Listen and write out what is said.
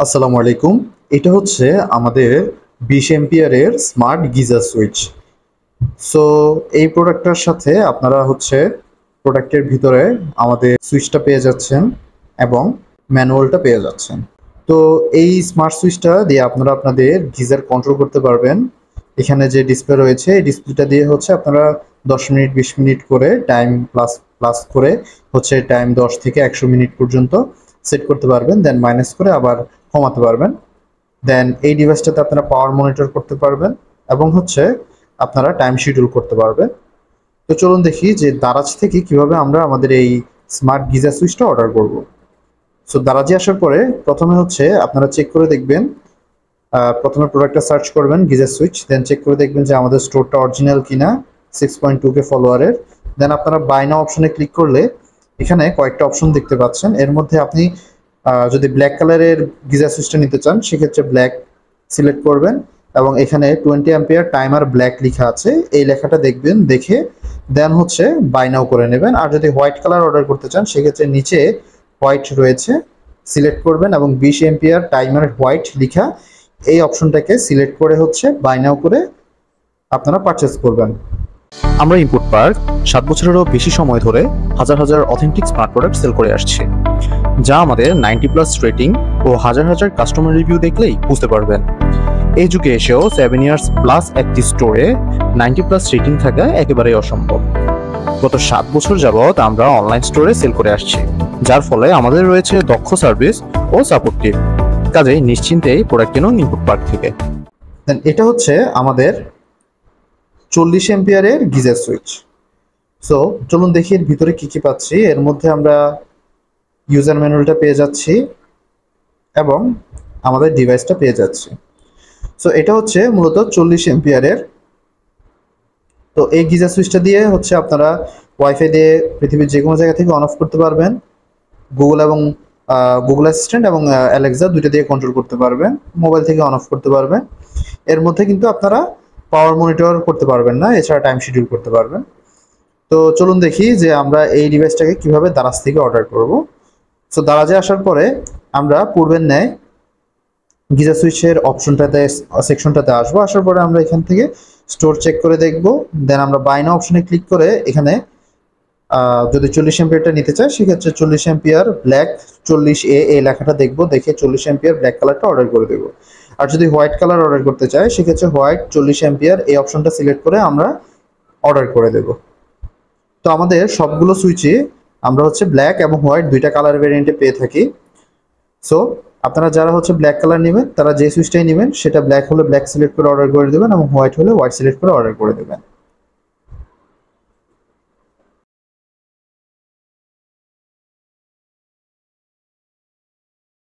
আসসালামু আলাইকুম। এটা হচ্ছে আমাদের 20 এম্পিয়ারের স্মার্ট গিজার সুইচ। সো এই প্রোডাক্টটার সাথে আপনারা হচ্ছে প্রোডাক্টের ভিতরে আমাদের সুইচটা পেয়ে যাচ্ছেন এবং ম্যানুয়ালটা পেয়ে যাচ্ছেন। তো এই স্মার্ট সুইচটা দিয়ে আপনারা আপনাদের গিজার কন্ট্রোল করতে পারবেন। এখানে যে ডিসপ্লে রয়েছে এই ডিসপ্লেটা দিয়ে হচ্ছে আপনারা 10 মিনিট 20 মিনিট করে টাইম প্লাস প্লাস করে হচ্ছে টাইম 10 থেকে 100 মিনিট পর্যন্ত সেট করতে পারবেন, দেন মাইনাস করে আবার কমাতে পারবেন। দেন এই ডিভাইসটাতে আপনারা পাওয়ার মনিটর করতে পারবেন এবং হচ্ছে আপনারা টাইম শিডিউল করতে পারবেন। তো চলুন দেখি যে দারাজ থেকে কিভাবে আমরা আমাদের এই স্মার্ট গিজার সুইচটা অর্ডার করব। সো দারাজে আসার পরে প্রথমে হচ্ছে আপনারা চেক করে দেখবেন, প্রথমে প্রোডাক্টটা সার্চ করবেন গিজার সুইচ, দেন চেক করে দেখবেন যে আমাদের স্টোরটা অরিজিনাল কিনা 6.2K ফলোয়ারের। দেন আপনারা বাই নাও অপশনে ক্লিক করলে এখানে কয়েকটা অপশন দেখতে পাচ্ছেন। এর মধ্যে আপনি যদি ব্ল্যাক কালারের গিজার সুইচটা নিতে চান সেক্ষেত্রে ব্ল্যাক সিলেক্ট করবেন এবং এখানে 20 অ্যাম্পিয়ার টাইমার ব্ল্যাক লেখা আছে, এই লেখাটা দেখবেন, দেখে দেন হচ্ছে বাই নাও করে নেবেন। আর যদি হোয়াইট কালার অর্ডার করতে চান সেক্ষেত্রে নিচে হোয়াইট রয়েছে, সিলেক্ট করবেন এবং 20 এম্পিয়ার টাইমার হোয়াইট লেখা এই অপশনটাকে সিলেক্ট করে হচ্ছে বাই নাও করে আপনারা পারচেস করবেন। আমরা ইনপুট পার্ক 7 বছরেরও বেশি সময় ধরে হাজার হাজার অথেন্টিক স্মার্ট প্রোডাক্ট সেল করে আসছি, যা আমাদের 90+ রেটিং ও হাজার হাজার কাস্টমার রিভিউ দেখলেই বুঝতে পারবেন। এই যুগে এসেও 7 ইয়ার্স প্লাস একটি স্টোরে 90+ রেটিং থাকা একেবারেই অসম্ভব। গত 7 বছর যাবৎ আমরা অনলাইন স্টোরে সেল করে আসছি, যার ফলে আমাদের রয়েছে দক্ষ সার্ভিস ও সাপোর্ট টিম। কাজেই নিশ্চিন্তেই প্রোডাক্ট কিনুন ইনপুট পার্ক থেকে। দেন এটা হচ্ছে আমাদের 40 এম্পিয়ারের গিজার সুইচ। সো চলুন দেখি এর ভিতরে কি কি পাচ্ছি। এর মধ্যে আমরা ইউজার ম্যানুয়ালটা পেয়ে যাচ্ছি এবং আমাদের ডিভাইসটা পেয়ে যাচ্ছি। সো এটা হচ্ছে মূলত 40 এম্পিয়ারের। তো এই গিজার সুইচটা দিয়ে হচ্ছে আপনারা ওয়াইফাই দিয়ে পৃথিবীর যে কোনো জায়গা থেকে অন অফ করতে পারবেন। গুগল এবং গুগল অ্যাসিস্ট্যান্ট এবং অ্যালেক্সা দুইটা দিয়ে কন্ট্রোল করতে পারবেন, মোবাইল থেকে অন অফ করতে পারবেন। এর মধ্যে কিন্তু আপনারা পাওয়ার মনিটর করতে পারবেন না, এছাড়া টাইম শিডিউল করতে পারবেন। তো চলুন দেখি যে আমরা এই ডিভাইসটাকে কিভাবে দারাজ থেকে অর্ডার করব। সো দারাজে আসার পরে আমরা পূর্বের ন্যায় গিজার সুইচের অপশনটাতে সেকশনটাতে আসবো। আসার পরে আমরা এখান থেকে স্টোর চেক করে দেখব। দেন আমরা বাই নাও অপশনে ক্লিক করে এখানে যদি 40 এম্পিয়ারটা নিতে চাই সেক্ষেত্রে 40 এম্পিয়ার ব্ল্যাক 40A এই লেখাটা দেখবো, দেখে 40 এম্পিয়ার ব্ল্যাক কালারটা অর্ডার করে দেবো। আর যদি হোয়াইট কালার অর্ডার করতে চাই সেক্ষেত্রে হোয়াইট 40 এম্পিয়ার এই অপশনটা সিলেক্ট করে আমরা অর্ডার করে দেব। তো আমাদের সবগুলো সুইচে আমরা হচ্ছে ব্ল্যাক এবং হোয়াইট দুইটা কালার ভেরিয়েন্টে পেয়ে থাকি। সো আপনারা যারা হচ্ছে ব্ল্যাক কালার নেবেন তারা যে সুইচটাই নেবেন সেটা ব্ল্যাক হলে ব্ল্যাক সিলেক্ট করে অর্ডার করে দেবেন এবং হোয়াইট হলে হোয়াইট সিলেক্ট করে অর্ডার করে দেবেন।